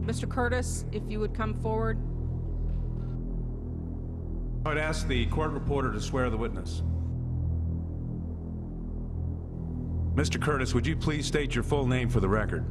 Mr. Curtis, if you would come forward. I would ask the court reporter to swear the witness. Mr. Curtis, would you please state your full name for the record?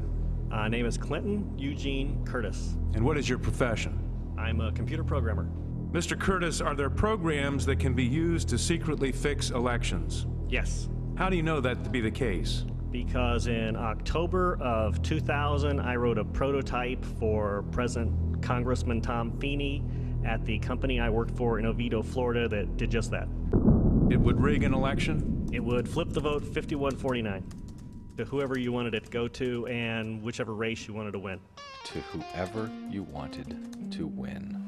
Name is Clinton Eugene Curtis. And what is your profession? I'm a computer programmer. Mr. Curtis, are there programs that can be used to secretly fix elections? Yes. How do you know that to be the case? Because in October of 2000, I wrote a prototype for President Congressman Tom Feeney at the company I worked for in Oviedo, Florida, that did just that. It would rig an election? It would flip the vote 51-49 to whoever you wanted it to go to and whichever race you wanted to win. To whoever you wanted to win.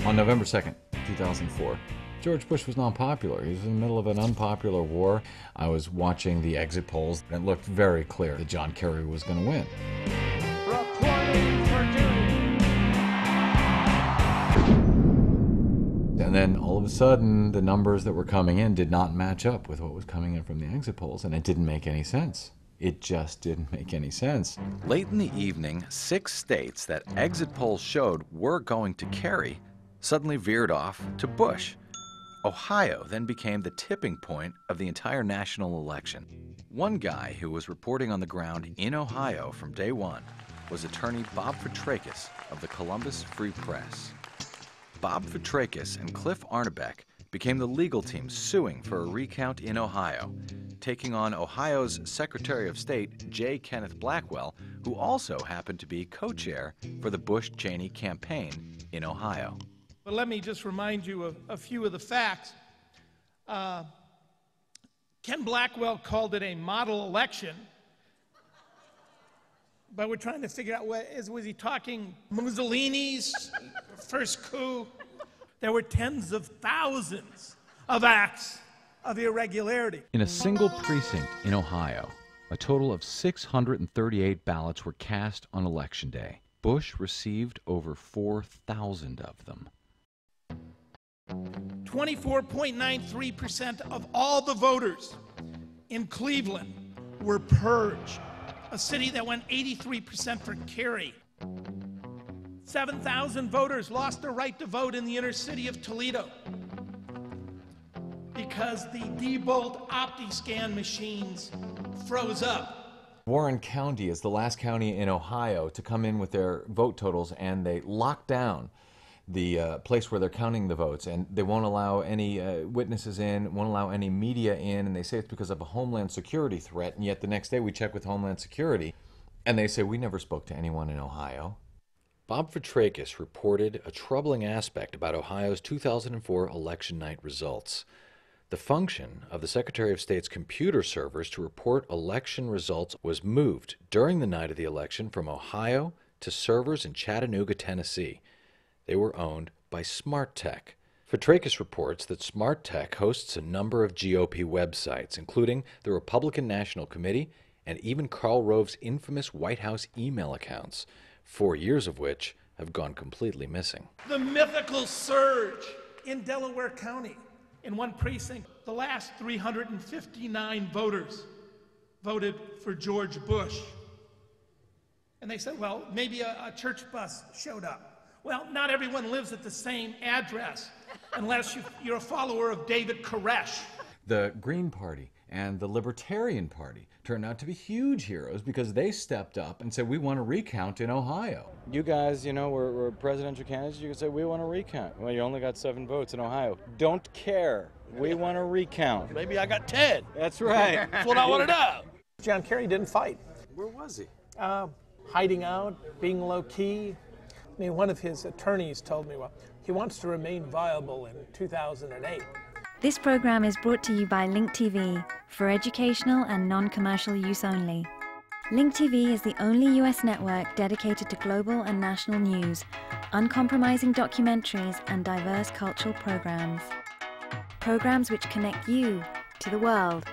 On November 2nd, 2004, George Bush was not popular. He was in the middle of an unpopular war. I was watching the exit polls, and it looked very clear that John Kerry was going to win. Reporting for duty. And then all of a sudden, the numbers that were coming in did not match up with what was coming in from the exit polls, and it didn't make any sense. It just didn't make any sense. Late in the evening, 6 states that exit polls showed were going to Kerry suddenly veered off to Bush. Ohio then became the tipping point of the entire national election. One guy who was reporting on the ground in Ohio from day one was attorney Bob Fitrakis of the Columbus Free Press. Bob Fitrakis and Cliff Arnebeck became the legal team suing for a recount in Ohio, taking on Ohio's Secretary of State J. Kenneth Blackwell, who also happened to be co-chair for the Bush-Cheney campaign in Ohio. But let me just remind you of a few of the facts. Ken Blackwell called it a model election, but we're trying to figure out, was he talking Mussolini's first coup? There were tens of thousands of acts of irregularity. In a single precinct in Ohio, a total of 638 ballots were cast on Election Day. Bush received over 4,000 of them. 24.93% of all the voters in Cleveland were purged, a city that went 83% for Kerry. 7,000 voters lost their right to vote in the inner city of Toledo because the Diebold OptiScan machines froze up. Warren County is the last county in Ohio to come in with their vote totals, and they locked down the place where they're counting the votes, and they won't allow any witnesses in, won't allow any media in, and they say it's because of a Homeland Security threat, and yet the next day we check with Homeland Security, and they say we never spoke to anyone in Ohio. Bob Fitrakis reported a troubling aspect about Ohio's 2004 election night results. The function of the Secretary of State's computer servers to report election results was moved during the night of the election from Ohio to servers in Chattanooga, Tennessee. They were owned by Smart Tech. Fitrakis reports that Smart Tech hosts a number of GOP websites, including the Republican National Committee and even Karl Rove's infamous White House email accounts, 4 years of which have gone completely missing. The mythical surge in Delaware County. In one precinct, the last 359 voters voted for George Bush. And they said, well, maybe a church bus showed up. Well, not everyone lives at the same address unless you're a follower of David Koresh. The Green Party and the Libertarian Party turned out to be huge heroes because they stepped up and said, we want a recount in Ohio. You guys, you know, we're presidential candidates. You can say, we want a recount. Well, you only got 7 votes in Ohio. Don't care. We want a recount. Maybe I got 10. That's right. That's what I want to know. John Kerry didn't fight. Where was he? Hiding out, being low-key. I mean, one of his attorneys told me, well, he wants to remain viable in 2008. This program is brought to you by Link TV for educational and non-commercial use only. Link TV is the only US network dedicated to global and national news, uncompromising documentaries, and diverse cultural programs. Programs which connect you to the world.